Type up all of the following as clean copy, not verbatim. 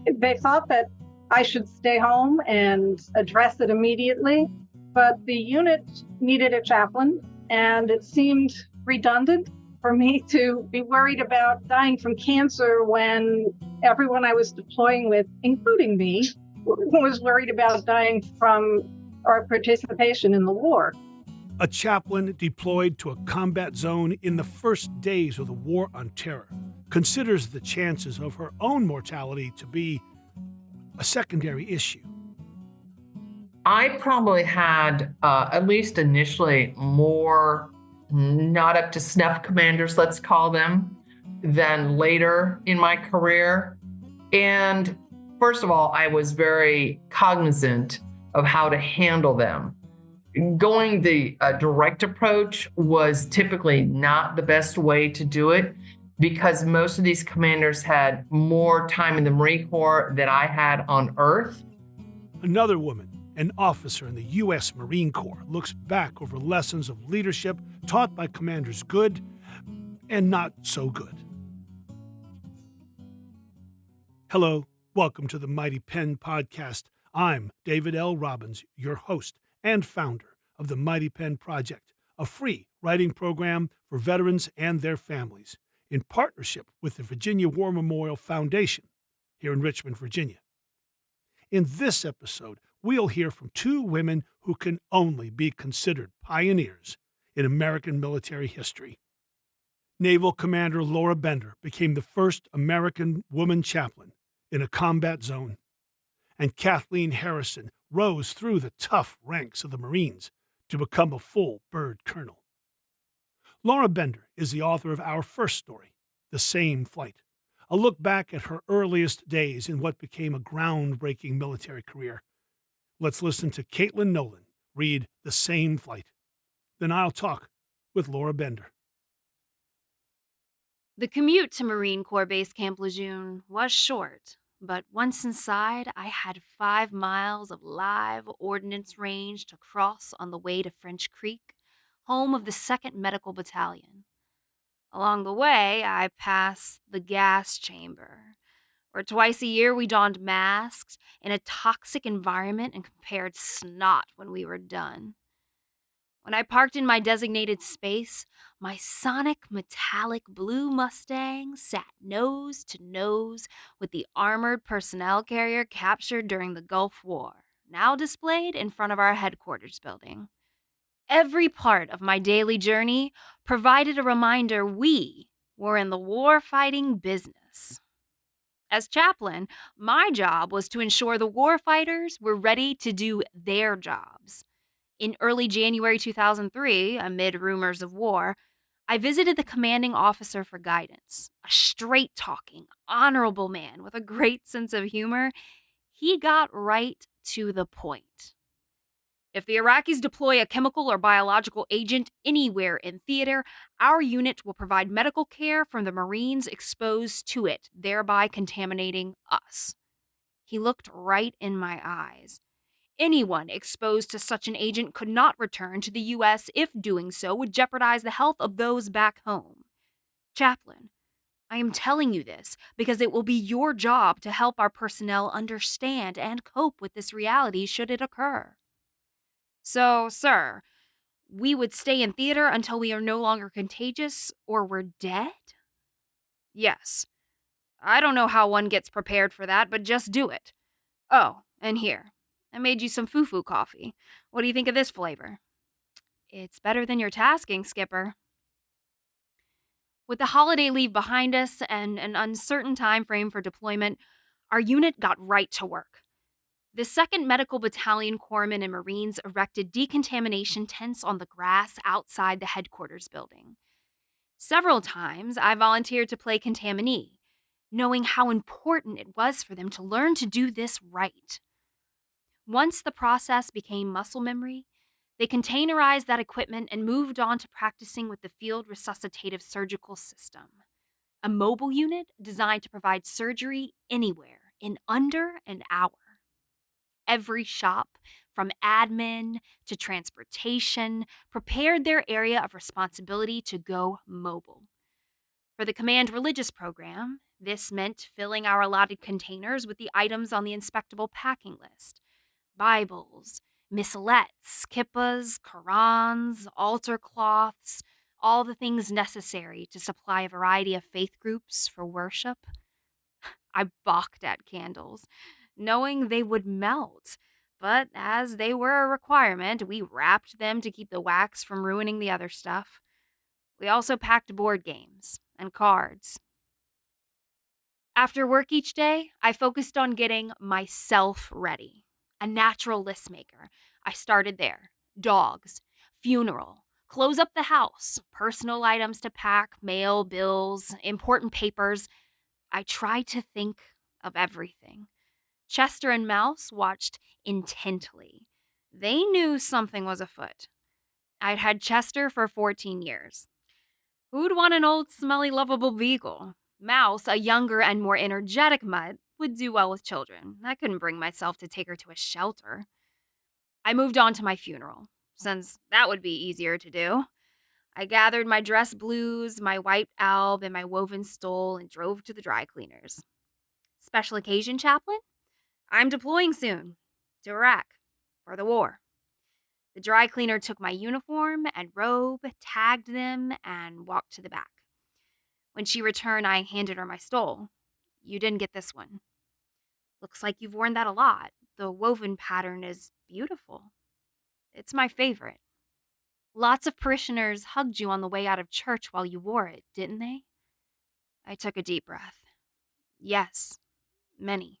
They thought that I should stay home and address it immediately, but the unit needed a chaplain, and it seemed redundant for me to be worried about dying from cancer when everyone I was deploying with, including me, was worried about dying from our participation in the war. A chaplain deployed to a combat zone in the first days of the War on Terror considers the chances of her own mortality to be a secondary issue. I probably had, at least initially, more not up to snuff commanders, let's call them, than later in my career. And first of all, I was very cognizant of how to handle them. Going the direct approach was typically not the best way to do it because most of these commanders had more time in the Marine Corps than I had on Earth. Another woman, an officer in the U.S. Marine Corps, looks back over lessons of leadership taught by commanders good and not so good. Hello, welcome to the Mighty Pen Podcast. I'm David L. Robbins, your host and founder of the Mighty Pen Project, a free writing program for veterans and their families, in partnership with the Virginia War Memorial Foundation here in Richmond, Virginia. In this episode, we'll hear from two women who can only be considered pioneers in American military history. Naval Commander Laura Bender became the first American woman chaplain in a combat zone, and Kathleen Harrison rose through the tough ranks of the Marines to become a full bird colonel. Laura Bender is the author of our first story, The Same Flight, a look back at her earliest days in what became a groundbreaking military career. Let's listen to Caitlin Nolan read The Same Flight. Then I'll talk with Laura Bender. The commute to Marine Corps Base Camp Lejeune was short, but once inside, I had 5 miles of live ordnance range to cross on the way to French Creek, home of the 2nd Medical Battalion. Along the way, I passed the gas chamber, where twice a year we donned masks in a toxic environment and compared snot when we were done. When I parked in my designated space, my sonic metallic blue Mustang sat nose to nose with the armored personnel carrier captured during the Gulf War, now displayed in front of our headquarters building. Every part of my daily journey provided a reminder we were in the war-fighting business. As chaplain, my job was to ensure the warfighters were ready to do their jobs. In early January 2003, amid rumors of war, I visited the commanding officer for guidance, a straight-talking, honorable man with a great sense of humor. He got right to the point. If the Iraqis deploy a chemical or biological agent anywhere in theater, our unit will provide medical care from the Marines exposed to it, thereby contaminating us. He looked right in my eyes. Anyone exposed to such an agent could not return to the U.S. if doing so would jeopardize the health of those back home. Chaplain, I am telling you this because it will be your job to help our personnel understand and cope with this reality should it occur. So, sir, we would stay in theater until we are no longer contagious or we're dead? Yes. I don't know how one gets prepared for that, but just do it. Oh, and here, I made you some foo-foo coffee. What do you think of this flavor? It's better than your tasking, Skipper. With the holiday leave behind us and an uncertain time frame for deployment, our unit got right to work. The 2nd Medical Battalion Corpsmen and Marines erected decontamination tents on the grass outside the headquarters building. Several times, I volunteered to play contaminee, knowing how important it was for them to learn to do this right. Once the process became muscle memory, they containerized that equipment and moved on to practicing with the Field Resuscitative Surgical System, a mobile unit designed to provide surgery anywhere in under an hour. Every shop, from admin to transportation, prepared their area of responsibility to go mobile. For the command religious program, This meant filling our allotted containers with the items on the inspectable packing list: Bibles, missalettes, kippas, Qurans, altar cloths, all the things necessary to supply a variety of faith groups for worship. I balked at candles, knowing they would melt. But as they were a requirement, we wrapped them to keep the wax from ruining the other stuff. We also packed board games and cards. After work each day, I focused on getting myself ready. A natural list maker. I started there. Dogs, funeral, close up the house, personal items to pack, mail, bills, important papers. I tried to think of everything. Chester and Mouse watched intently. They knew something was afoot. I'd had Chester for 14 years. Who'd want an old, smelly, lovable beagle? Mouse, a younger and more energetic mutt, would do well with children. I couldn't bring myself to take her to a shelter. I moved on to my funeral, since that would be easier to do. I gathered my dress blues, my white alb, and my woven stole and drove to the dry cleaners. Special occasion chaplain? I'm deploying soon. To Iraq. For the war. The dry cleaner took my uniform and robe, tagged them, and walked to the back. When she returned, I handed her my stole. You didn't get this one. Looks like you've worn that a lot. The woven pattern is beautiful. It's my favorite. Lots of parishioners hugged you on the way out of church while you wore it, didn't they? I took a deep breath. Yes, many.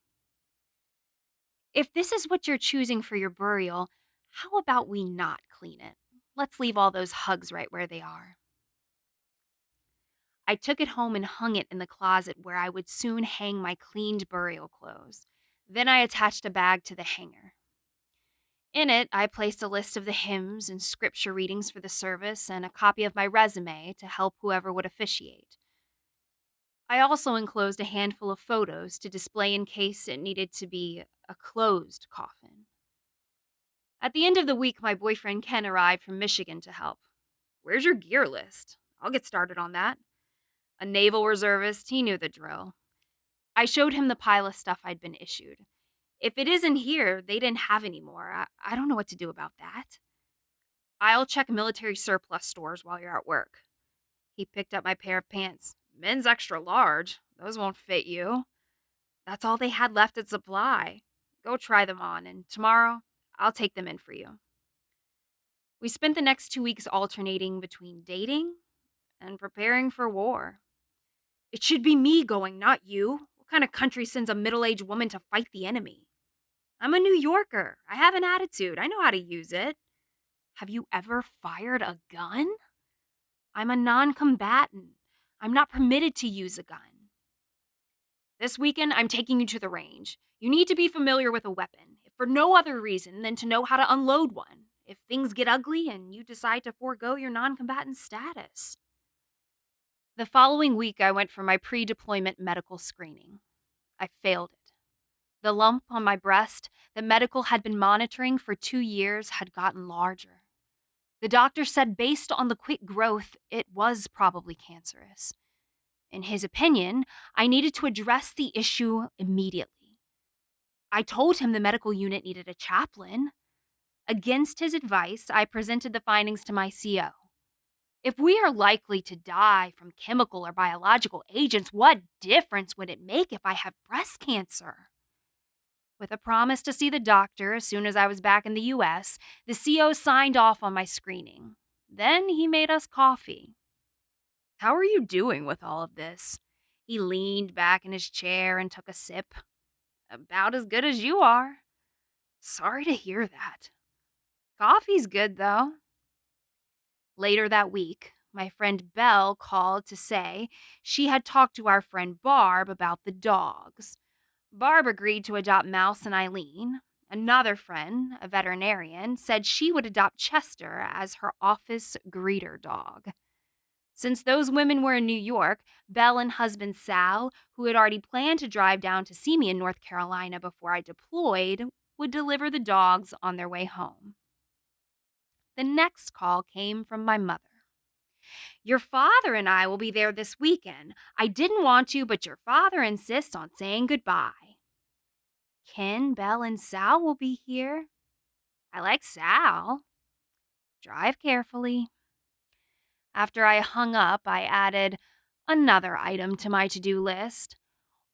If this is what you're choosing for your burial, how about we not clean it? Let's leave all those hugs right where they are. I took it home and hung it in the closet where I would soon hang my cleaned burial clothes. Then I attached a bag to the hanger. In it, I placed a list of the hymns and scripture readings for the service and a copy of my resume to help whoever would officiate. I also enclosed a handful of photos to display in case it needed to be a closed coffin. At the end of the week, my boyfriend Ken arrived from Michigan to help. Where's your gear list? I'll get started on that. A naval reservist, he knew the drill. I showed him the pile of stuff I'd been issued. If it isn't here, they didn't have any more. I don't know what to do about that. I'll check military surplus stores while you're at work. He picked up my pair of pants. Men's extra large. Those won't fit you. That's all they had left at supply. Go try them on, and tomorrow, I'll take them in for you. We spent the next 2 weeks alternating between dating and preparing for war. It should be me going, not you. What kind of country sends a middle-aged woman to fight the enemy? I'm a New Yorker. I have an attitude. I know how to use it. Have you ever fired a gun? I'm a non-combatant. I'm not permitted to use a gun. This weekend, I'm taking you to the range. You need to be familiar with a weapon, if for no other reason than to know how to unload one, if things get ugly and you decide to forego your non-combatant status. The following week, I went for my pre-deployment medical screening. I failed it. The lump on my breast that medical had been monitoring for 2 years had gotten larger. The doctor said based on the quick growth, it was probably cancerous. In his opinion, I needed to address the issue immediately. I told him the medical unit needed a chaplain. Against his advice, I presented the findings to my CO. If we are likely to die from chemical or biological agents, what difference would it make if I have breast cancer? With a promise to see the doctor as soon as I was back in the U.S., the CO signed off on my screening. Then he made us coffee. How are you doing with all of this? He leaned back in his chair and took a sip. About as good as you are. Sorry to hear that. Coffee's good, though. Later that week, my friend Belle called to say she had talked to our friend Barb about the dogs. Barb agreed to adopt Mouse and Eileen. Another friend, a veterinarian, said she would adopt Chester as her office greeter dog. Since those women were in New York, Belle and husband Sal, who had already planned to drive down to see me in North Carolina before I deployed, would deliver the dogs on their way home. The next call came from my mother. Your father and I will be there this weekend. I didn't want to, but your father insists on saying goodbye. Ken, Belle, and Sal will be here. I like Sal. Drive carefully. After I hung up, I added another item to my to-do list.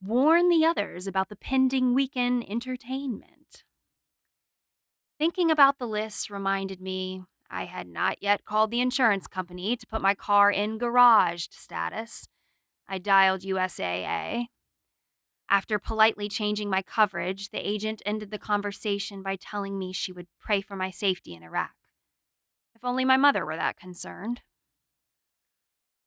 Warn the others about the pending weekend entertainment. Thinking about the list reminded me I had not yet called the insurance company to put my car in garaged status. I dialed USAA. After politely changing my coverage, the agent ended the conversation by telling me she would pray for my safety in Iraq. If only my mother were that concerned.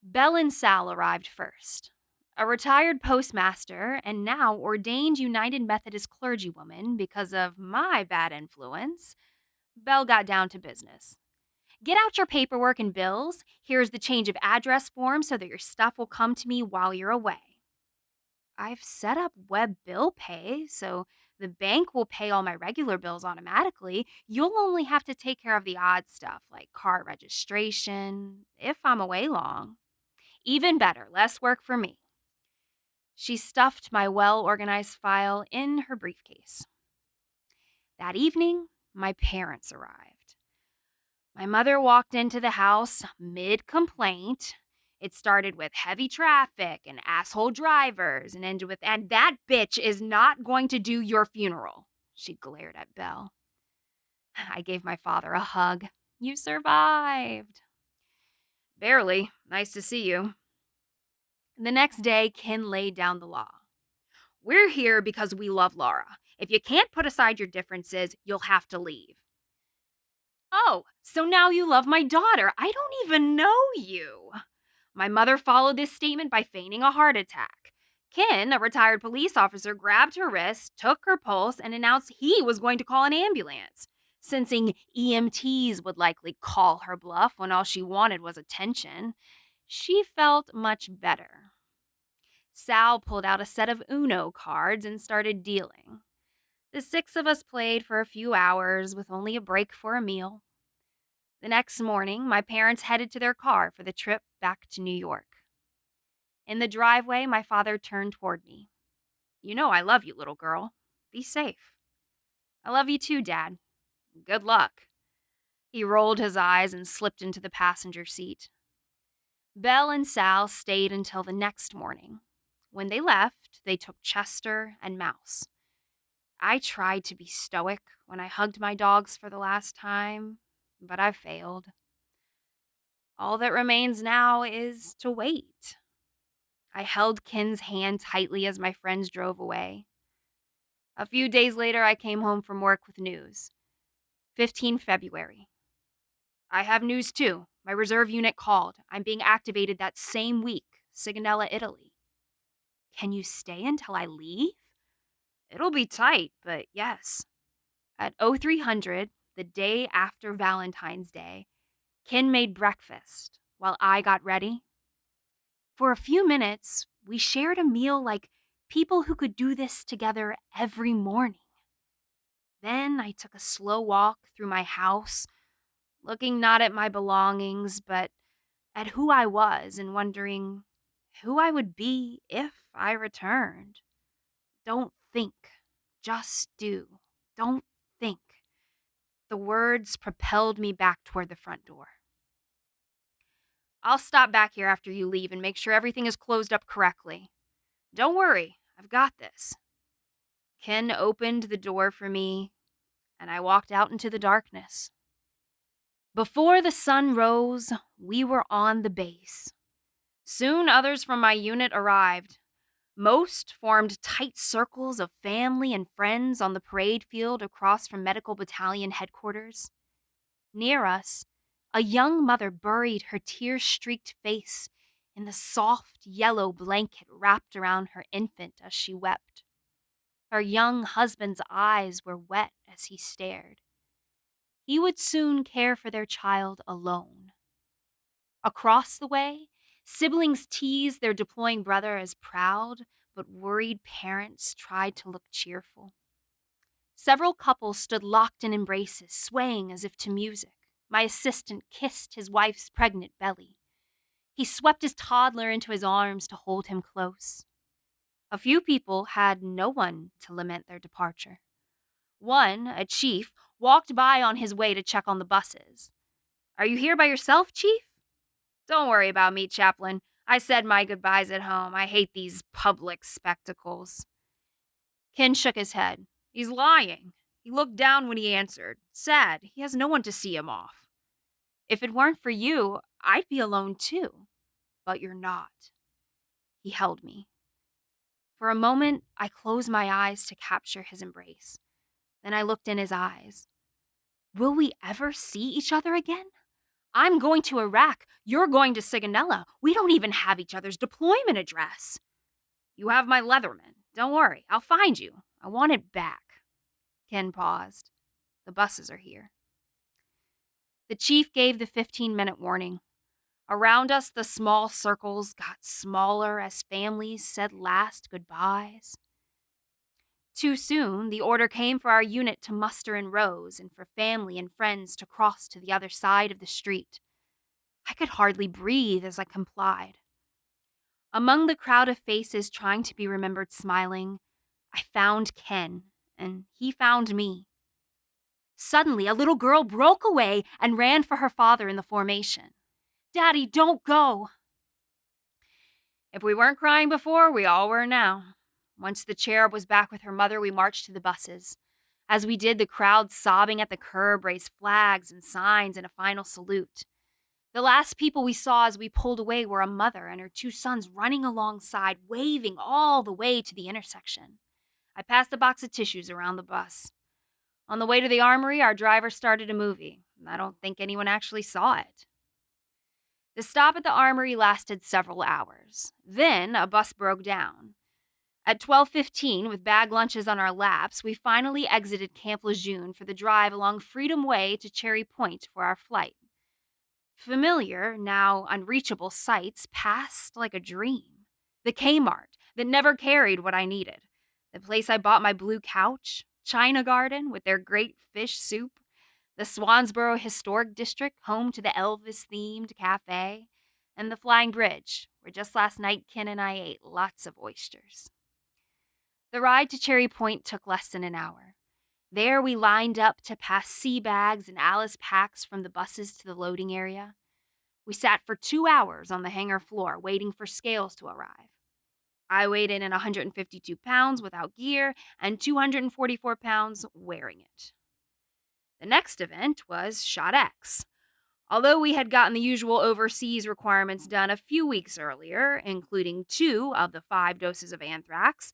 Belle and Sal arrived first. A retired postmaster and now ordained United Methodist clergywoman because of my bad influence, Belle got down to business. Get out your paperwork and bills. Here's the change of address form so that your stuff will come to me while you're away. I've set up web bill pay, so the bank will pay all my regular bills automatically. You'll only have to take care of the odd stuff like car registration, if I'm away long. Even better, less work for me. She stuffed my well-organized file in her briefcase. That evening, my parents arrived. My mother walked into the house mid-complaint. It started with heavy traffic and asshole drivers and ended with, and that bitch is not going to do your funeral. She glared at Belle. I gave my father a hug. You survived. Barely. Nice to see you. The next day, Ken laid down the law. We're here because we love Laura. If you can't put aside your differences, you'll have to leave. Oh, so now you love my daughter. I don't even know you. My mother followed this statement by feigning a heart attack. Ken, a retired police officer, grabbed her wrist, took her pulse, and announced he was going to call an ambulance. Sensing EMTs would likely call her bluff when all she wanted was attention, she felt much better. Sal pulled out a set of Uno cards and started dealing. The 6 of us played for a few hours with only a break for a meal. The next morning, my parents headed to their car for the trip back to New York. In the driveway, my father turned toward me. You know I love you, little girl. Be safe. I love you too, Dad. Good luck. He rolled his eyes and slipped into the passenger seat. Belle and Sal stayed until the next morning. When they left, they took Chester and Mouse. I tried to be stoic when I hugged my dogs for the last time, but I failed. All that remains now is to wait. I held Ken's hand tightly as my friends drove away. A few days later, I came home from work with news. 15 February. I have news too. My reserve unit called. I'm being activated that same week, Sigonella, Italy. Can you stay until I leave? It'll be tight, but yes. At 0300, the day after Valentine's Day, Ken made breakfast while I got ready. For a few minutes, we shared a meal like people who could do this together every morning. Then I took a slow walk through my house, looking not at my belongings, but at who I was and wondering who I would be if I returned. Don't think, just do. Don't think. The words propelled me back toward the front door. I'll stop back here after you leave and make sure everything is closed up correctly. Don't worry, I've got this. Ken opened the door for me, and I walked out into the darkness. Before the sun rose, we were on the base. Soon others from my unit arrived. Most formed tight circles of family and friends on the parade field across from Medical Battalion headquarters. Near us, a young mother buried her tear-streaked face in the soft yellow blanket wrapped around her infant as she wept. Her young husband's eyes were wet as he stared. He would soon care for their child alone. Across the way, siblings teased their deploying brother as proud, but worried parents tried to look cheerful. Several couples stood locked in embraces, swaying as if to music. My assistant kissed his wife's pregnant belly. He swept his toddler into his arms to hold him close. A few people had no one to lament their departure. One, a chief, walked by on his way to check on the buses. "Are you here by yourself, Chief?" "Don't worry about me, Chaplain. I said my goodbyes at home. I hate these public spectacles." Ken shook his head. "He's lying." He looked down when he answered. "Sad. He has no one to see him off." "If it weren't for you, I'd be alone too. But you're not." He held me. For a moment, I closed my eyes to capture his embrace. Then I looked in his eyes. Will we ever see each other again? I'm going to Iraq. You're going to Sigonella. We don't even have each other's deployment address. "You have my Leatherman. Don't worry. I'll find you. I want it back." Ken paused. "The buses are here." The chief gave the 15-minute warning. Around us, the small circles got smaller as families said last goodbyes. Too soon, the order came for our unit to muster in rows and for family and friends to cross to the other side of the street. I could hardly breathe as I complied. Among the crowd of faces trying to be remembered smiling, I found Ken, and he found me. Suddenly, a little girl broke away and ran for her father in the formation. "Daddy, don't go." If we weren't crying before, we all were now. Once the cherub was back with her mother, we marched to the buses. As we did, the crowd sobbing at the curb raised flags and signs in a final salute. The last people we saw as we pulled away were a mother and her two sons running alongside, waving all the way to the intersection. I passed a box of tissues around the bus. On the way to the armory, our driver started a movie. I don't think anyone actually saw it. The stop at the armory lasted several hours. Then a bus broke down. At 12:15, with bag lunches on our laps, we finally exited Camp Lejeune for the drive along Freedom Way to Cherry Point for our flight. Familiar, now unreachable sights passed like a dream. The Kmart that never carried what I needed. The place I bought my blue couch. China Garden with their great fish soup. The Swansboro Historic District, home to the Elvis-themed cafe. And the Flying Bridge, where just last night Ken and I ate lots of oysters. The ride to Cherry Point took less than an hour. There we lined up to pass sea bags and Alice packs from the buses to the loading area. We sat for 2 hours on the hangar floor waiting for scales to arrive. I weighed in at 152 pounds without gear and 244 pounds wearing it. The next event was Shot X. Although we had gotten the usual overseas requirements done a few weeks earlier, including 2 of the 5 doses of anthrax,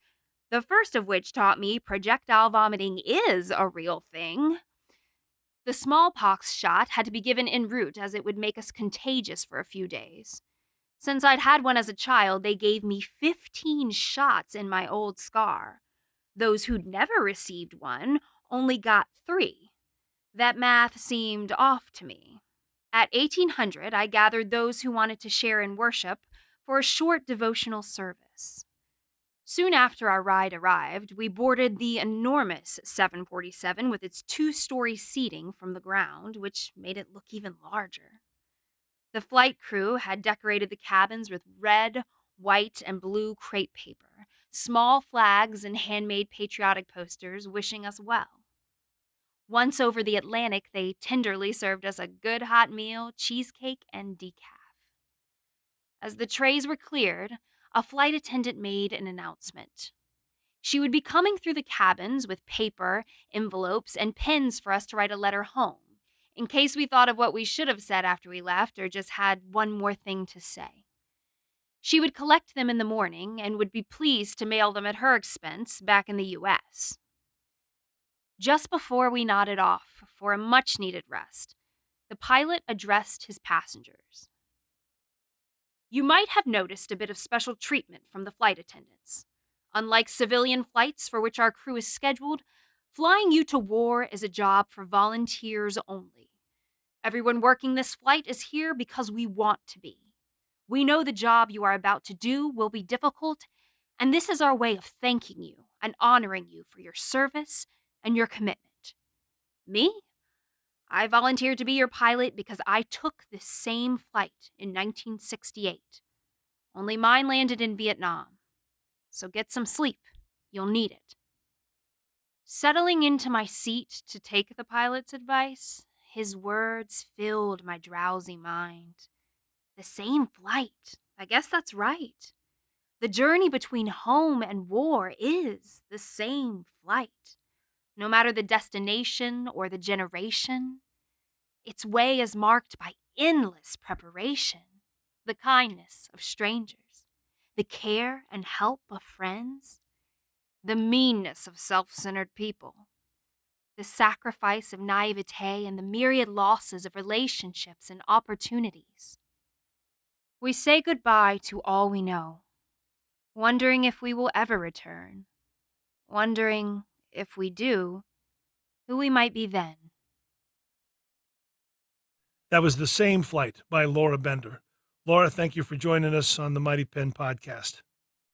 the first of which taught me projectile vomiting is a real thing, the smallpox shot had to be given en route as it would make us contagious for a few days. Since I'd had one as a child, they gave me 15 shots in my old scar. Those who'd never received one only got 3. That math seemed off to me. At 1800, I gathered those who wanted to share in worship for a short devotional service. Soon after our ride arrived, we boarded the enormous 747 with its 2-story seating from the ground, which made it look even larger. The flight crew had decorated the cabins with red, white, and blue crepe paper, small flags, and handmade patriotic posters wishing us well. Once over the Atlantic, they tenderly served us a good hot meal, cheesecake, and decaf. As the trays were cleared, a flight attendant made an announcement. She would be coming through the cabins with paper, envelopes, and pens for us to write a letter home, in case we thought of what we should have said after we left or just had one more thing to say. She would collect them in the morning and would be pleased to mail them at her expense back in the U.S. Just before we nodded off for a much-needed rest, the pilot addressed his passengers. You might have noticed a bit of special treatment from the flight attendants. Unlike civilian flights for which our crew is scheduled, flying you to war is a job for volunteers only. Everyone working this flight is here because we want to be. We know the job you are about to do will be difficult, and this is our way of thanking you and honoring you for your service and your commitment. Me? I volunteered to be your pilot because I took this same flight in 1968. Only mine landed in Vietnam. So get some sleep. You'll need it. Settling into my seat to take the pilot's advice, his words filled my drowsy mind. The same flight. I guess that's right. The journey between home and war is the same flight. No matter the destination or the generation, its way is marked by endless preparation, the kindness of strangers, the care and help of friends, the meanness of self-centered people, the sacrifice of naivete, and the myriad losses of relationships and opportunities. We say goodbye to all we know, wondering if we will ever return, wondering, if we do, who we might be then. That was The Same Flight by Laura Bender. Laura, thank you for joining us on the Mighty Penn podcast.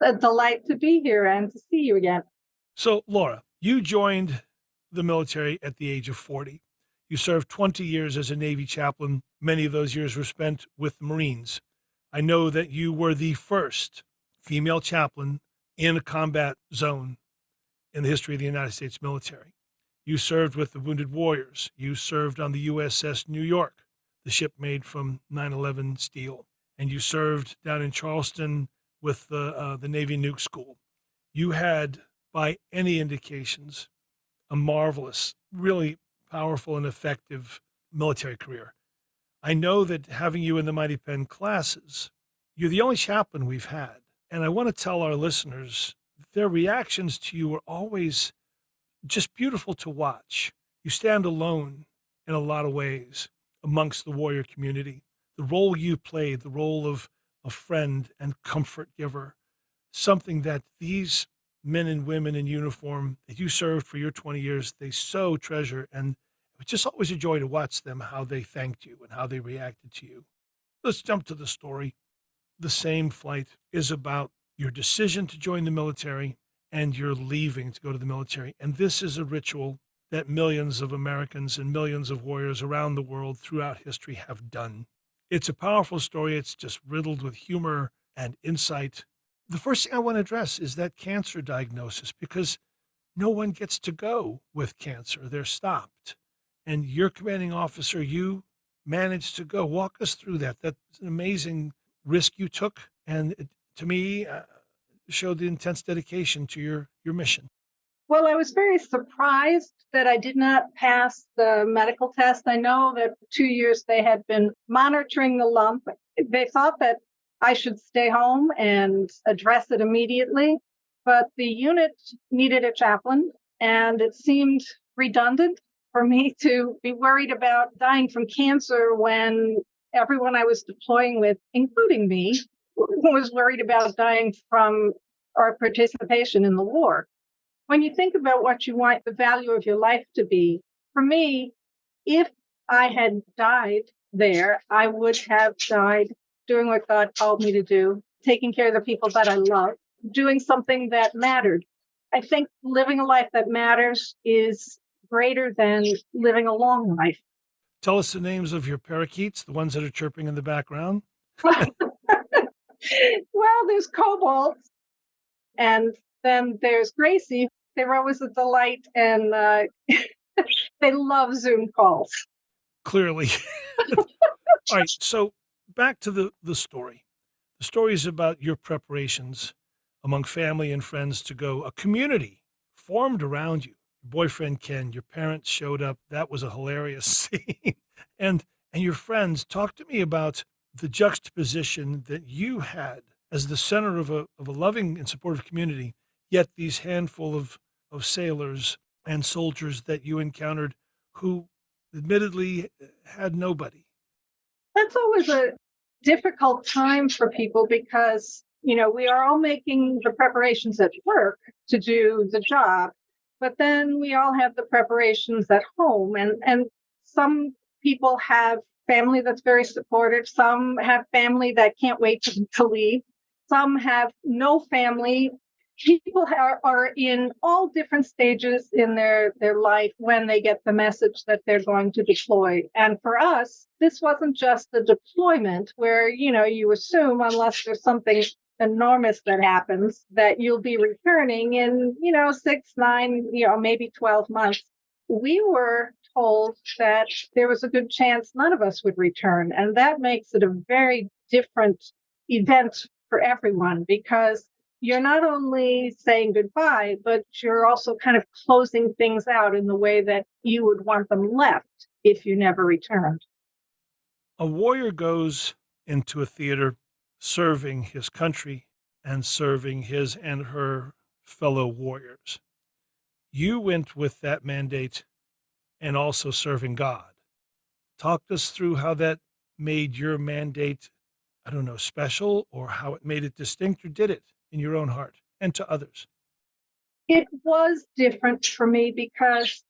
A delight to be here and to see you again. So, Laura, you joined the military at the age of 40. You served 20 years as a Navy chaplain. Many of those years were spent with the Marines. I know that you were the first female chaplain in a combat zone in the history of the United States military. You served with the Wounded Warriors. You served on the USS New York, the ship made from 9/11 steel. And you served down in Charleston with the Navy Nuke School. You had, by any indications, a marvelous, really powerful and effective military career. I know that having you in the Mighty Penn classes, you're the only chaplain we've had. And I want to tell our listeners their reactions to you are always just beautiful to watch. You stand alone in a lot of ways amongst the warrior community. The role you played, the role of a friend and comfort giver, something that these men and women in uniform that you served for your 20 years, they so treasure. And it was just always a joy to watch them, how they thanked you and how they reacted to you. Let's jump to the story. The Same Flight is about your decision to join the military and your leaving to go to the military. And this is a ritual that millions of Americans and millions of warriors around the world throughout history have done. It's a powerful story. It's just riddled with humor and insight. The first thing I want to address is that cancer diagnosis, because no one gets to go with cancer. They're stopped. And your commanding officer, you managed to go. Walk us through that. That's an amazing risk you took. And it, to me, showed the intense dedication to your mission. Well, I was very surprised that I did not pass the medical test. I know that for 2 years they had been monitoring the lump. They thought that I should stay home and address it immediately, but the unit needed a chaplain, and it seemed redundant for me to be worried about dying from cancer when everyone I was deploying with, including me, was worried about dying from our participation in the war. When you think about what you want the value of your life to be, for me, if I had died there, I would have died doing what God called me to do, taking care of the people that I love, doing something that mattered. I think living a life that matters is greater than living a long life. Tell us the names of your parakeets, the ones that are chirping in the background. Well, there's Cobalt, and then there's Gracie. They're always a delight, and they love Zoom calls. Clearly. All right, so back to the story. The story is about your preparations among family and friends to go. A community formed around you. Your boyfriend, Ken, your parents showed up. That was a hilarious scene. And your friends, talk to me about the juxtaposition that you had as the center of a loving and supportive community, yet these handful of sailors and soldiers that you encountered who admittedly had nobody. That's always a difficult time for people because, we are all making the preparations at work to do the job, but then we all have the preparations at home. And some people have family that's very supportive. Some have family that can't wait to leave. Some have no family people are in all different stages in their life when they get the message that they're going to deploy. And for us, this wasn't just the deployment where, you assume unless there's something enormous that happens that you'll be returning in, 6, 9, maybe 12 months. We were told that there was a good chance none of us would return. And that makes it a very different event for everyone, because you're not only saying goodbye, but you're also kind of closing things out in the way that you would want them left if you never returned. A warrior goes into a theater serving his country and serving his and her fellow warriors. You went with that mandate and also serving God. Talk us through how that made your mandate, special, or how it made it distinct, or did it in your own heart and to others? It was different for me because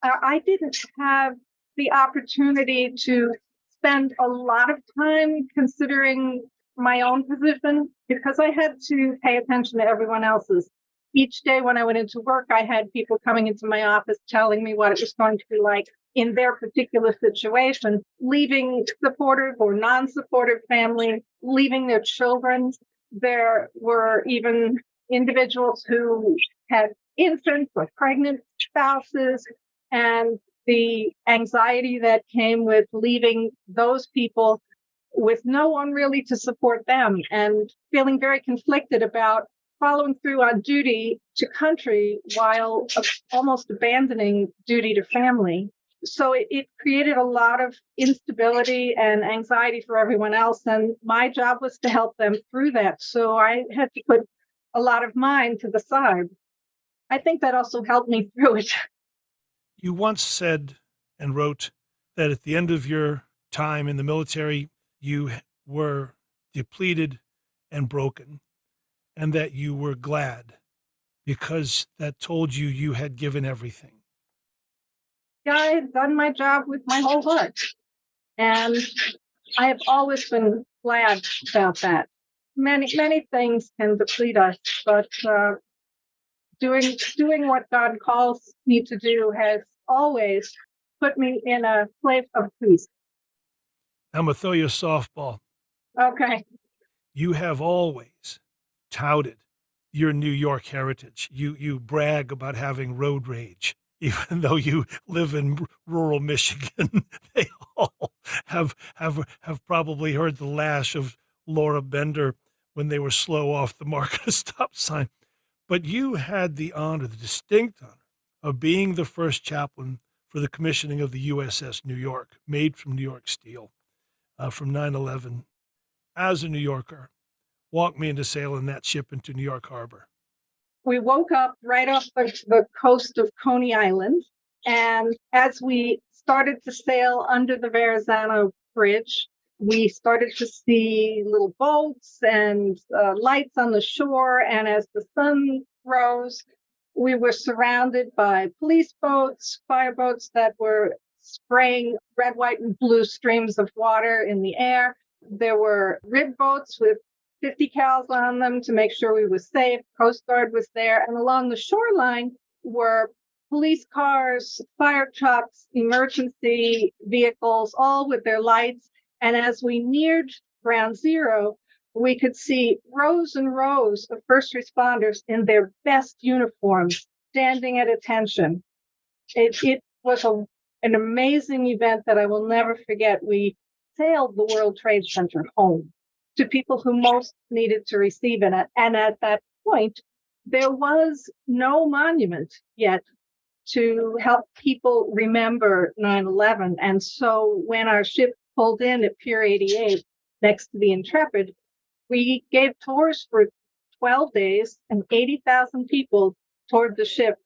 I didn't have the opportunity to spend a lot of time considering my own position, because I had to pay attention to everyone else's. Each day when I went into work, I had people coming into my office telling me what it was going to be like in their particular situation, leaving supportive or non-supportive family, leaving their children. There were even individuals who had infants or pregnant spouses, and the anxiety that came with leaving those people with no one really to support them, and feeling very conflicted about following through on duty to country while almost abandoning duty to family. So it created a lot of instability and anxiety for everyone else. And my job was to help them through that. So I had to put a lot of mine to the side. I think that also helped me through it. You once said and wrote that at the end of your time in the military, you were depleted and broken, and that you were glad because that told you you had given everything. Yeah, I had done my job with my whole heart. And I have always been glad about that. Many things can deplete us, but doing what God calls me to do has always put me in a place of peace. I'm going to throw you a softball. Okay. You have always touted your New York heritage. You brag about having road rage, even though you live in rural Michigan. They all have probably heard the lash of Laura Bender when they were slow off the mark at a stop sign. But you had the honor, the distinct honor, of being the first chaplain for the commissioning of the USS New York, made from New York steel, from 9/11. As a New Yorker, walk me into sailing that ship into New York Harbor. We woke up right off the coast of Coney Island. And as we started to sail under the Verrazano Bridge, we started to see little boats and lights on the shore. And as the sun rose, we were surrounded by police boats, fireboats that were spraying red, white, and blue streams of water in the air. There were rib boats with 50 cals on them to make sure we were safe. Coast Guard was there. And along the shoreline were police cars, fire trucks, emergency vehicles, all with their lights. And as we neared ground zero, we could see rows and rows of first responders in their best uniforms standing at attention. It was an amazing event that I will never forget. We sailed the World Trade Center home to people who most needed to receive it. And at that point, there was no monument yet to help people remember 9/11. And so when our ship pulled in at Pier 88 next to the Intrepid, we gave tours for 12 days and 80,000 people toured the ship.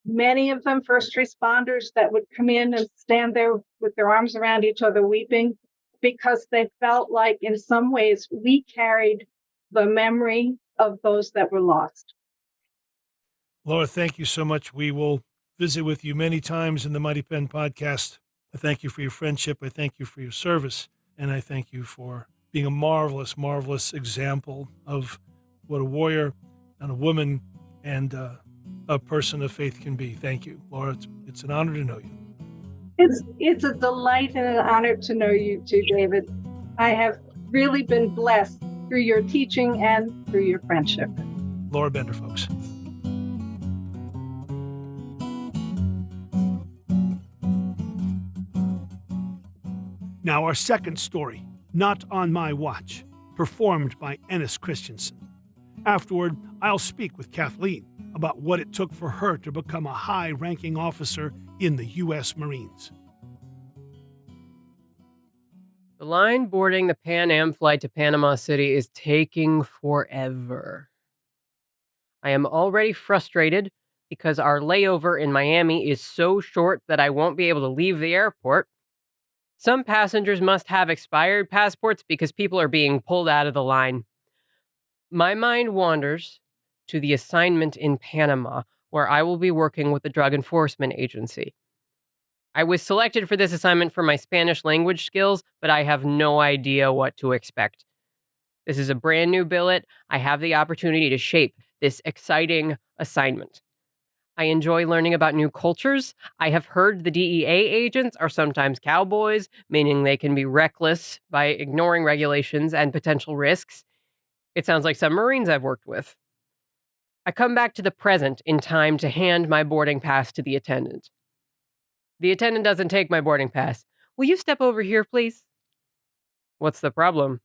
Many of them first responders that would come in and stand there with their arms around each other weeping, because they felt like in some ways we carried the memory of those that were lost. Laura, thank you so much. We will visit with you many times in the Mighty Penn podcast. I thank you for your friendship. I thank you for your service. And I thank you for being a marvelous, marvelous example of what a warrior and a woman and a person of faith can be. Thank you, Laura. It's an honor to know you. It's a delight and an honor to know you too, David. I have really been blessed through your teaching and through your friendship. Laura Bender, folks. Now our second story, Not on My Watch, performed by Ennis Kristiansen. Afterward, I'll speak with Kathleen about what it took for her to become a high-ranking officer in the U.S. Marines. The line boarding the Pan Am flight to Panama City is taking forever. I am already frustrated because our layover in Miami is so short that I won't be able to leave the airport. Some passengers must have expired passports because people are being pulled out of the line. My mind wanders to the assignment in Panama, where I will be working with the Drug Enforcement Agency. I was selected for this assignment for my Spanish language skills, but I have no idea what to expect. This is a brand new billet. I have the opportunity to shape this exciting assignment. I enjoy learning about new cultures. I have heard the DEA agents are sometimes cowboys, meaning they can be reckless by ignoring regulations and potential risks. It sounds like some Marines I've worked with. I come back to the present in time to hand my boarding pass to the attendant. The attendant doesn't take my boarding pass. Will you step over here, please? What's the problem?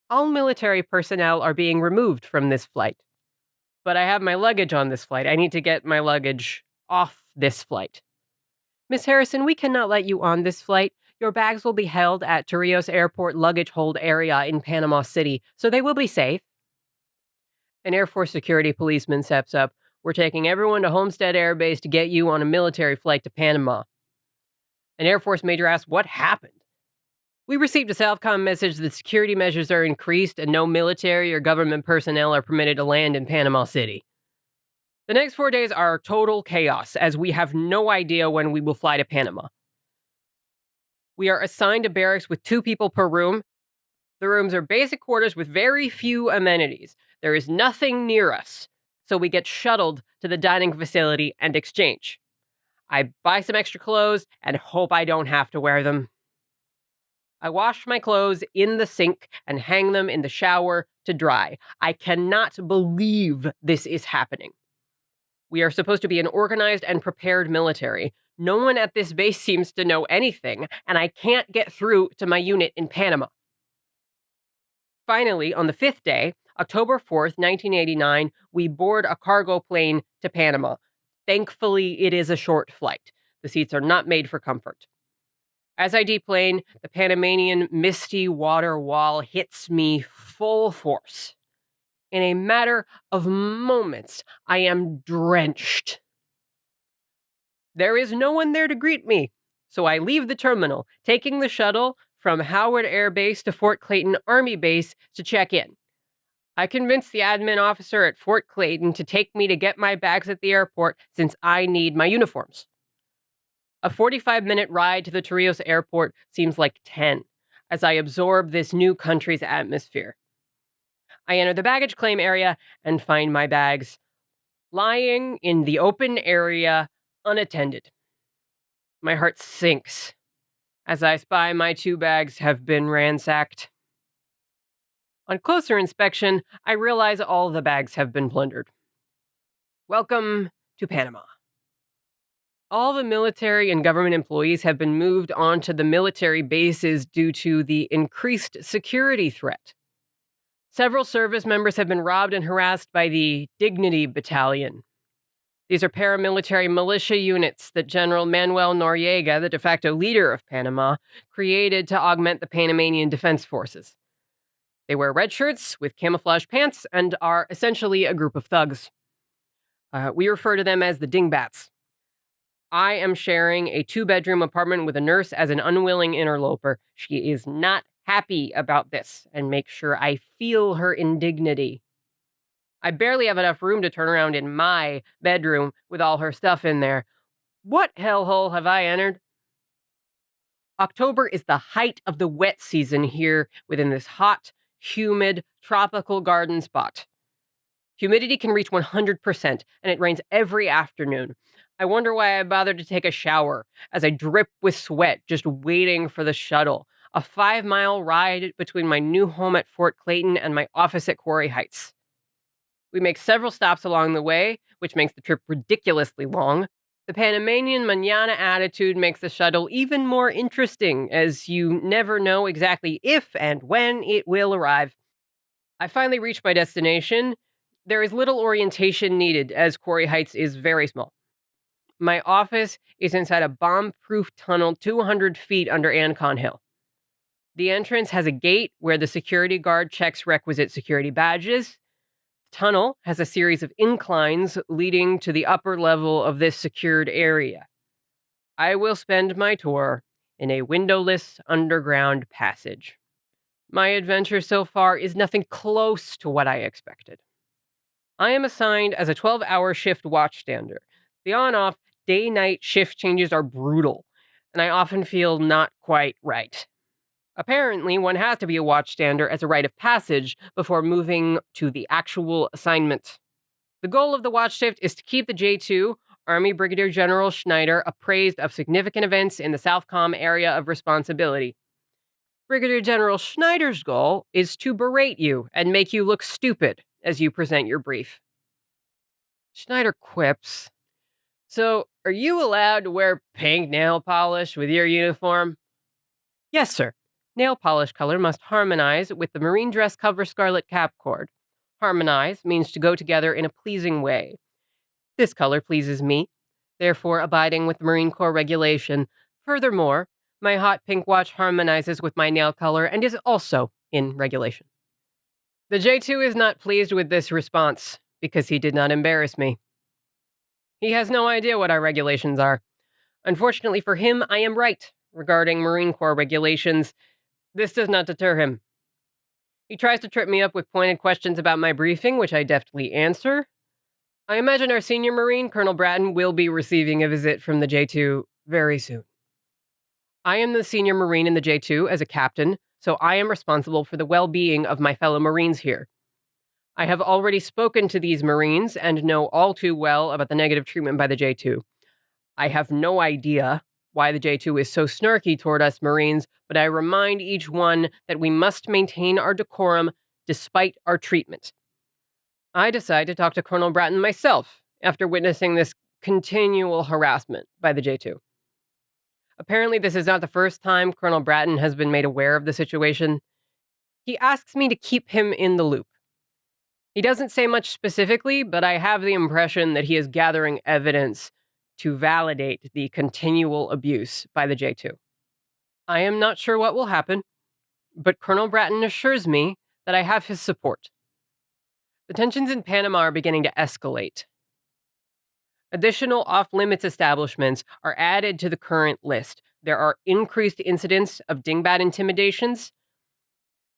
All military personnel are being removed from this flight. But I have my luggage on this flight. I need to get my luggage off this flight. Miss Harrison, we cannot let you on this flight. Your bags will be held at Torrijos Airport luggage hold area in Panama City, so they will be safe. An Air Force security policeman steps up. We're taking everyone to Homestead Air Base to get you on a military flight to Panama. An Air Force major asks, what happened? We received a Southcom message that security measures are increased and no military or government personnel are permitted to land in Panama City. The next 4 days are total chaos, as we have no idea when we will fly to Panama. We are assigned a barracks with 2 people per room. The rooms are basic quarters with very few amenities. There is nothing near us, so we get shuttled to the dining facility and exchange. I buy some extra clothes and hope I don't have to wear them. I wash my clothes in the sink and hang them in the shower to dry. I cannot believe this is happening. We are supposed to be an organized and prepared military. No one at this base seems to know anything, and I can't get through to my unit in Panama. Finally, on the 5th day, October 4th, 1989, we board a cargo plane to Panama. Thankfully, it is a short flight. The seats are not made for comfort. As I deplane, the Panamanian misty water wall hits me full force. In a matter of moments, I am drenched. There is no one there to greet me, so I leave the terminal, taking the shuttle from Howard Air Base to Fort Clayton Army Base to check in. I convince the admin officer at Fort Clayton to take me to get my bags at the airport since I need my uniforms. A 45-minute ride to the Torrijos Airport seems like 10 as I absorb this new country's atmosphere. I enter the baggage claim area and find my bags lying in the open area unattended. My heart sinks as I spy my 2 bags have been ransacked. On closer inspection, I realize all the bags have been plundered. Welcome to Panama. All the military and government employees have been moved onto the military bases due to the increased security threat. Several service members have been robbed and harassed by the Dignity Battalion. These are paramilitary militia units that General Manuel Noriega, the de facto leader of Panama, created to augment the Panamanian Defense Forces. They wear red shirts with camouflage pants and are essentially a group of thugs. We refer to them as the Dingbats. I am sharing a 2-bedroom apartment with a nurse as an unwilling interloper. She is not happy about this and makes sure I feel her indignity. I barely have enough room to turn around in my bedroom with all her stuff in there. What hellhole have I entered? October is the height of the wet season here within this hot, humid, tropical garden spot. Humidity can reach 100%, and it rains every afternoon. I wonder why I bothered to take a shower, as I drip with sweat just waiting for the shuttle. A 5-mile ride between my new home at Fort Clayton and my office at Quarry Heights. We make several stops along the way, which makes the trip ridiculously long. The Panamanian mañana attitude makes the shuttle even more interesting, as you never know exactly if and when it will arrive. I finally reach my destination. There is little orientation needed, as Quarry Heights is very small. My office is inside a bomb-proof tunnel 200 feet under Ancon Hill. The entrance has a gate where the security guard checks requisite security badges. The tunnel has a series of inclines leading to the upper level of this secured area. I will spend my tour in a windowless underground passage. My adventure so far is nothing close to what I expected. I am assigned as a 12-hour shift watchstander. The on-off day-night shift changes are brutal, and I often feel not quite right. Apparently, one has to be a watchstander as a rite of passage before moving to the actual assignment. The goal of the watch shift is to keep the J2, Army Brigadier General Schneider, appraised of significant events in the Southcom area of responsibility. Brigadier General Schneider's goal is to berate you and make you look stupid as you present your brief. Schneider quips, "So, are you allowed to wear pink nail polish with your uniform?" "Yes, sir. Nail polish color must harmonize with the Marine dress cover scarlet cap cord. Harmonize means to go together in a pleasing way. This color pleases me, therefore abiding with the Marine Corps regulation. Furthermore, my hot pink watch harmonizes with my nail color and is also in regulation." The J2 is not pleased with this response because he did not embarrass me. He has no idea what our regulations are. Unfortunately for him, I am right regarding Marine Corps regulations. This does not deter him. He tries to trip me up with pointed questions about my briefing, which I deftly answer. I imagine our senior Marine, Colonel Bratton, will be receiving a visit from the J2 very soon. I am the senior Marine in the J2 as a captain, so I am responsible for the well-being of my fellow Marines here. I have already spoken to these Marines and know all too well about the negative treatment by the J2. I have no idea why the J2 is so snarky toward us Marines, but I remind each one that we must maintain our decorum despite our treatment. I decide to talk to Colonel Bratton myself after witnessing this continual harassment by the J2. Apparently, this is not the first time Colonel Bratton has been made aware of the situation. He asks me to keep him in the loop. He doesn't say much specifically, but I have the impression that he is gathering evidence to validate the continual abuse by the J2. I am not sure what will happen, but Colonel Bratton assures me that I have his support. The tensions in Panama are beginning to escalate. Additional off-limits establishments are added to the current list. There are increased incidents of dingbat intimidations.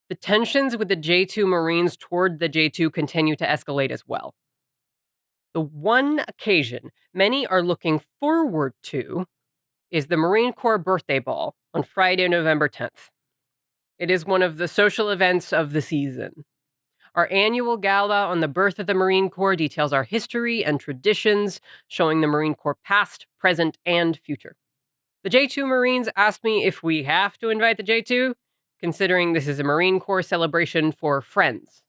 The tensions with the J2 Marines toward the J2 continue to escalate as well. The one occasion many are looking forward to is the Marine Corps birthday ball on Friday, November 10th. It is one of the social events of the season. Our annual gala on the birth of the Marine Corps details our history and traditions, showing the Marine Corps past, present, and future. The J2 Marines asked me if we have to invite the J2, considering this is a Marine Corps celebration for friends.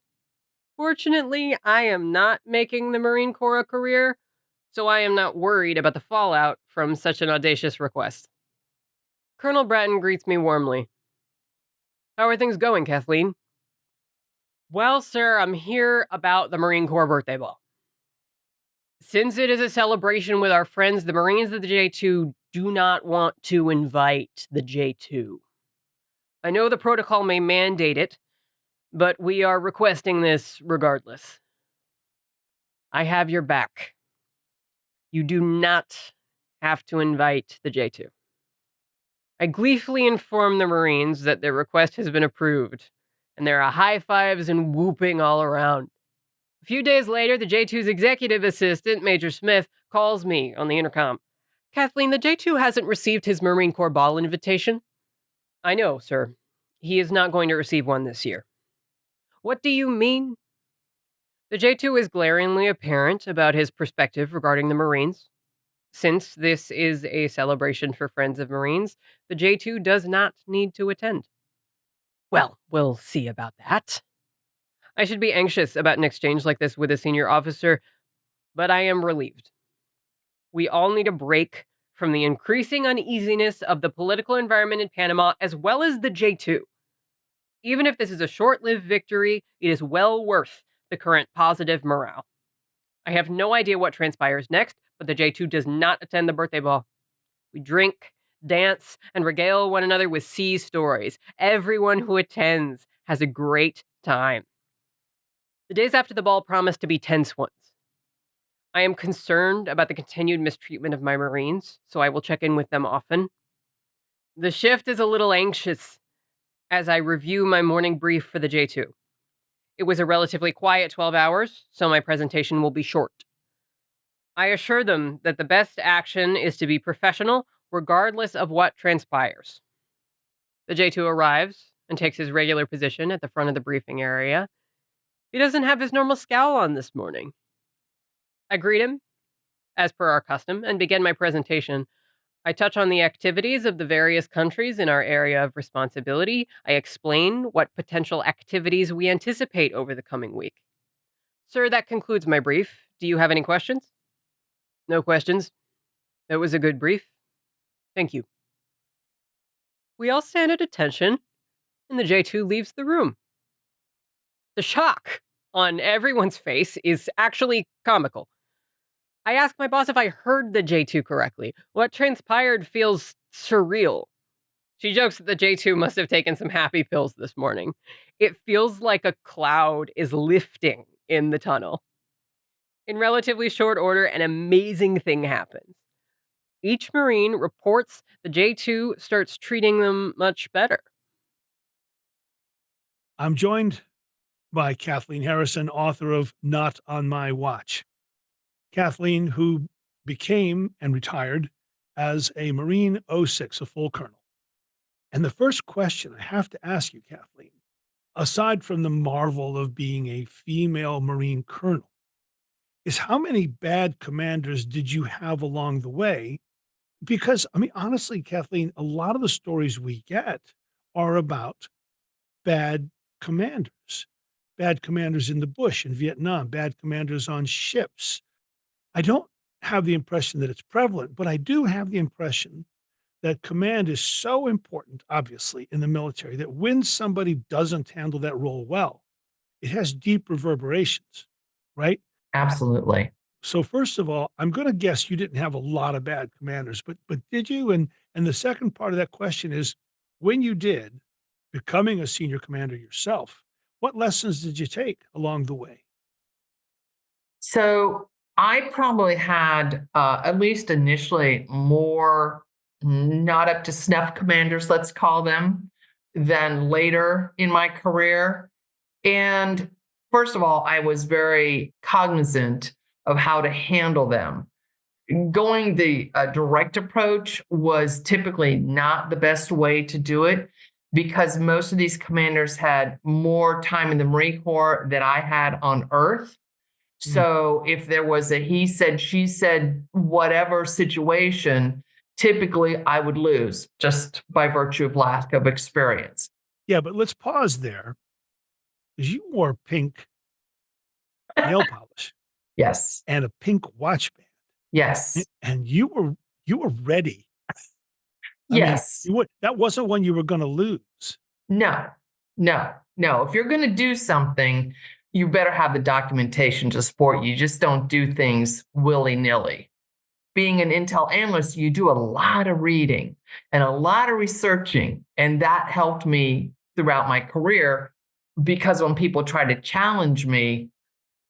Fortunately, I am not making the Marine Corps a career, so I am not worried about the fallout from such an audacious request. Colonel Bratton greets me warmly. "How are things going, Kathleen?" "Well, sir, I'm here about the Marine Corps birthday ball. Since it is a celebration with our friends, the Marines of the J2 do not want to invite the J2. I know the protocol may mandate it, but we are requesting this regardless. I have your back. You do not have to invite the J2. I gleefully inform the Marines that their request has been approved, and there are high fives and whooping all around. A few days later, the J2's executive assistant, Major Smith, calls me on the intercom. "Kathleen, the J2 hasn't received his Marine Corps ball invitation." "I know, sir. He is not going to receive one this year." "What do you mean?" The J2 is glaringly apparent about his perspective regarding the Marines. Since this is a celebration for Friends of Marines, the J2 does not need to attend. Well, we'll see about that. I should be anxious about an exchange like this with a senior officer, but I am relieved. We all need a break from the increasing uneasiness of the political environment in Panama as well as the J2. Even if this is a short-lived victory, it is well worth the current positive morale. I have no idea what transpires next, but the J2 does not attend the birthday ball. We drink, dance, and regale one another with sea stories. Everyone who attends has a great time. The days after the ball promise to be tense ones. I am concerned about the continued mistreatment of my Marines, so I will check in with them often. The shift is a little anxious as I review my morning brief for the J2. It was a relatively quiet 12 hours, so my presentation will be short. I assure them that the best action is to be professional, regardless of what transpires. The J2 arrives and takes his regular position at the front of the briefing area. He doesn't have his normal scowl on this morning. I greet him, as per our custom, and begin my presentation. I touch on the activities of the various countries in our area of responsibility. I explain what potential activities we anticipate over the coming week. Sir, that concludes my brief. Do you have any questions? No questions. That was a good brief. Thank you. We all stand at attention, and the J2 leaves the room. The shock on everyone's face is actually comical. I ask my boss if I heard the J2 correctly. What transpired feels surreal. She jokes that the J2 must have taken some happy pills this morning. It feels like a cloud is lifting in the tunnel. In relatively short order, an amazing thing happens. Each Marine reports the J2 starts treating them much better. I'm joined by Kathleen Harrison, author of Not on My Watch. Kathleen, who became and retired as a Marine 06, a full colonel. And the first question I have to ask you, Kathleen, aside from the marvel of being a female Marine colonel, is how many bad commanders did you have along the way? Because, I mean, honestly, Kathleen, a lot of the stories we get are about bad commanders, bad commanders in the bush in Vietnam, bad commanders on ships. I don't have the impression that it's prevalent, but I do have the impression that command is so important, obviously, in the military, that when somebody doesn't handle that role well, it has deep reverberations, right? Absolutely. So first of all, I'm going to guess you didn't have a lot of bad commanders, but did you? And the second part of that question is, when you did, becoming a senior commander yourself, what lessons did you take along the way? So I probably had, at least initially, more not up to snuff commanders, let's call them, than later in my career. And first of all, I was very cognizant of how to handle them. Going the direct approach was typically not the best way to do it because most of these commanders had more time in the Marine Corps than I had on Earth. So if there was a he said, she said, whatever situation, typically I would lose just by virtue of lack of experience. Yeah, but let's pause there, because you wore pink nail polish Yes. and a pink watch band, Yes. and you were ready. Yes. That wasn't one you were going to lose. No. If you're going to do something, you better have the documentation to support you. Just don't do things willy-nilly. Being an intel analyst, you do a lot of reading and a lot of researching, and that helped me throughout my career because when people try to challenge me,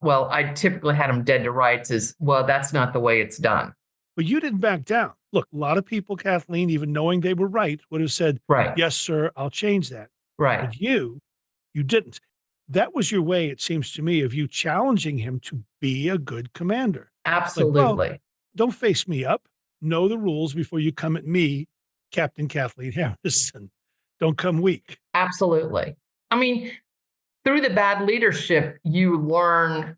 well, I typically had them dead to rights as, well, that's not the way it's done. But you didn't back down. Look, a lot of people, Kathleen, even knowing they were right, would have said, Right. yes, sir, I'll change that. Right. But you didn't. That was your way, it seems to me, of you challenging him to be a good commander. Absolutely. Like, well, don't face me up. Know the rules before you come at me, Captain Kathleen Harrison. Don't come weak. Absolutely. I mean, through the bad leadership, you learn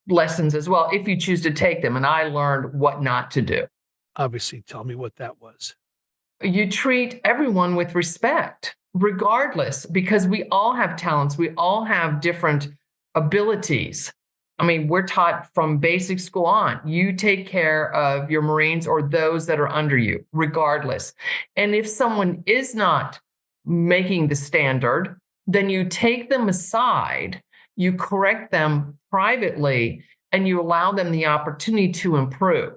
lessons as well, if you choose to take them. And I learned what not to do. Obviously, tell me what that was. You treat everyone with respect, regardless, because we all have talents. We all have different abilities. I mean, we're taught from basic school on, you take care of your Marines or those that are under you, regardless. And if someone is not making the standard, then you take them aside, you correct them privately, and you allow them the opportunity to improve.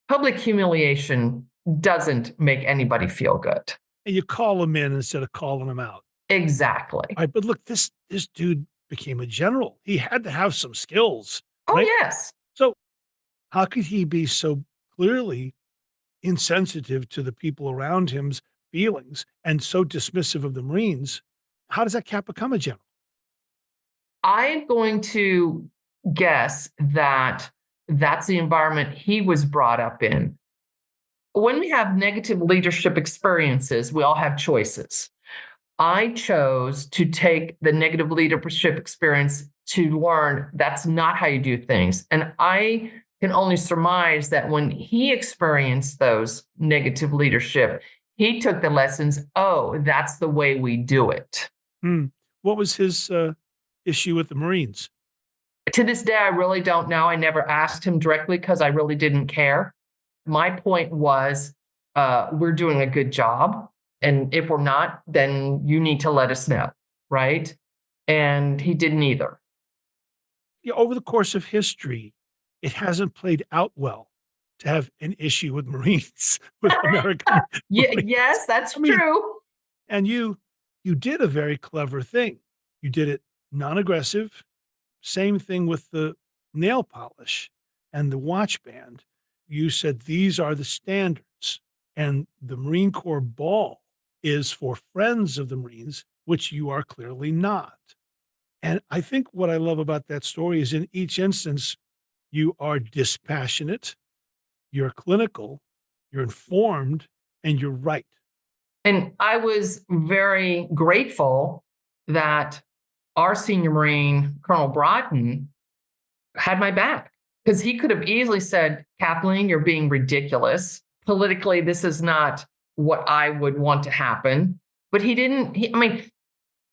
Public humiliation doesn't make anybody feel good. And you call them in instead of calling them out. Exactly. All right, but look, this dude became a general. He had to have some skills. Oh, right? yes. So how could he be so clearly insensitive to the people around him's feelings and so dismissive of the Marines? How does that cat become a general? I'm going to guess that that's the environment he was brought up in. When we have negative leadership experiences, we all have choices. I chose to take the negative leadership experience to learn that's not how you do things. And I can only surmise that when he experienced those negative leadership, he took the lessons, oh, that's the way we do it. What was his issue with the Marines? To this day, I really don't know. I never asked him directly because I really didn't care. My point was, we're doing a good job. And if we're not, then you need to let us know, right? And he didn't either. Yeah, over the course of history, it hasn't played out well to have an issue with Marines, with American Marines. Yes, that's true. And you did a very clever thing. You did it non-aggressive. Same thing with the nail polish and the watch band. You said these are the standards, and the Marine Corps ball is for friends of the Marines, which you are clearly not. And I think what I love about that story is in each instance, you are dispassionate, you're clinical, you're informed, and you're right. And I was very grateful that our senior Marine, Colonel Broughton, had my back, because he could have easily said, Kathleen, you're being ridiculous. Politically, this is not what I would want to happen. But he didn't.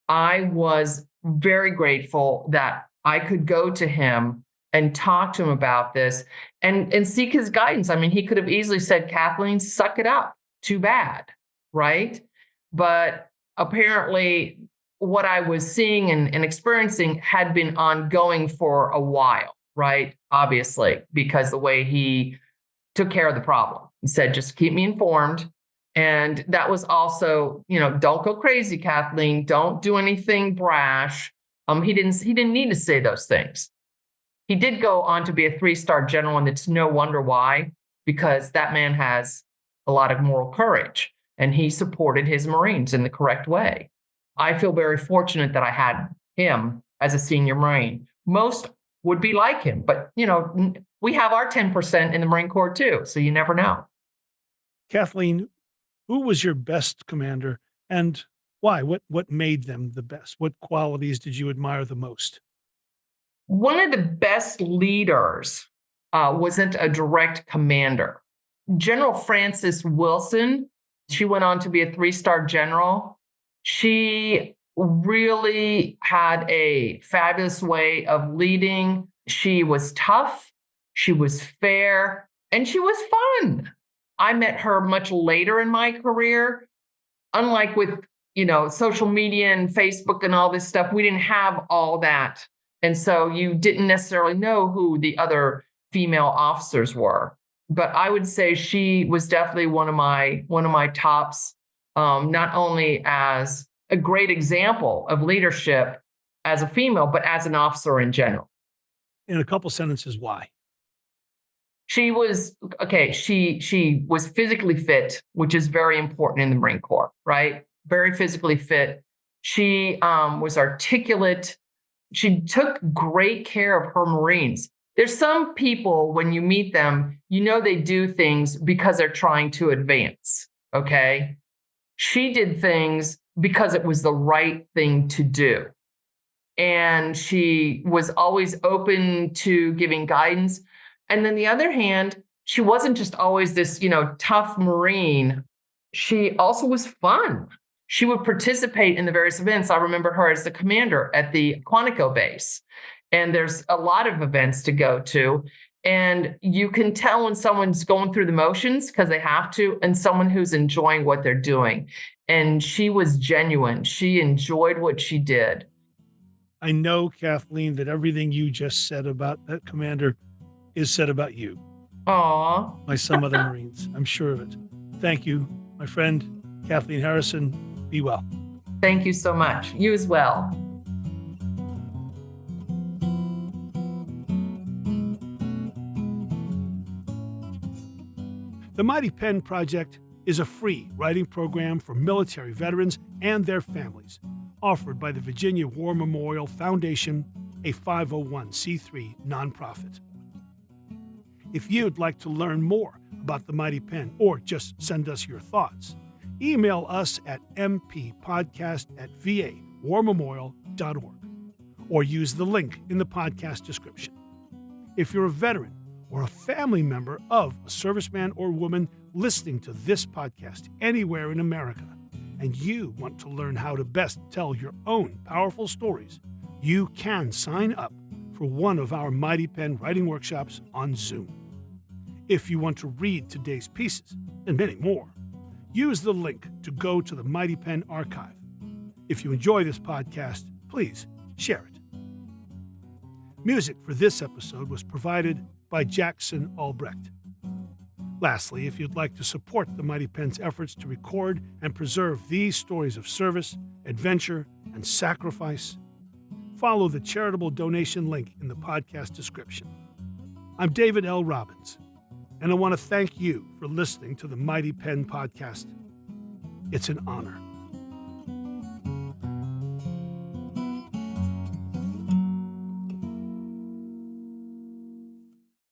I was very grateful that I could go to him and talk to him about this and seek his guidance. I mean, he could have easily said, Kathleen, suck it up. Too bad, right? But apparently, what I was seeing and experiencing had been ongoing for a while, right? Obviously, because the way he took care of the problem. He said, just keep me informed. And that was also, don't go crazy, Kathleen. Don't do anything brash. He didn't need to say those things. He did go on to be a 3-star general, and it's no wonder why, because that man has a lot of moral courage, and he supported his Marines in the correct way. I feel very fortunate that I had him as a senior Marine. Most would be like him, but we have our 10% in the Marine Corps too, so you never know. Kathleen, who was your best commander and why? What made them the best? What qualities did you admire the most? One of the best leaders wasn't a direct commander. General Frances Wilson, she went on to be a 3-star general. She really had a fabulous way of leading. She was tough, she was fair, and she was fun. I met her much later in my career. Unlike with, social media and Facebook and all this stuff, we didn't have all that. And so you didn't necessarily know who the other female officers were. But I would say she was definitely one of my tops, not only as a great example of leadership as a female, but as an officer in general. In a couple sentences, why? She was she was physically fit, which is very important in the Marine Corps, right? Very physically fit. She was articulate. She took great care of her Marines. There's some people, when you meet them, they do things because they're trying to advance, okay? She did things because it was the right thing to do. and she was always open to giving guidance. And then the other hand, she wasn't just always this, tough Marine. She also was fun. She would participate in the various events. I remember her as the commander at the Quantico base. And there's a lot of events to go to. And you can tell when someone's going through the motions because they have to, and someone who's enjoying what they're doing. And she was genuine. She enjoyed what she did. I know, Kathleen, that everything you just said about that commander is said about you Aw. by some other Marines. I'm sure of it. Thank you, my friend, Kathleen Harrison. Be well. Thank you so much. You as well. The Mighty Pen Project is a free writing program for military veterans and their families, offered by the Virginia War Memorial Foundation, a 501c3 nonprofit. If you'd like to learn more about the Mighty Pen or just send us your thoughts, email us at mpodcast@vawarmemorial.org or use the link in the podcast description. If you're a veteran or a family member of a serviceman or woman listening to this podcast anywhere in America, and you want to learn how to best tell your own powerful stories, you can sign up for one of our Mighty Pen writing workshops on Zoom. If you want to read today's pieces and many more, use the link to go to the Mighty Pen archive. If you enjoy this podcast, please share it. Music for this episode was provided by Jackson Albrecht. Lastly, if you'd like to support the Mighty Pen's efforts to record and preserve these stories of service, adventure, and sacrifice, follow the charitable donation link in the podcast description. I'm David L. Robbins, and I want to thank you for listening to the Mighty Pen podcast. It's an honor.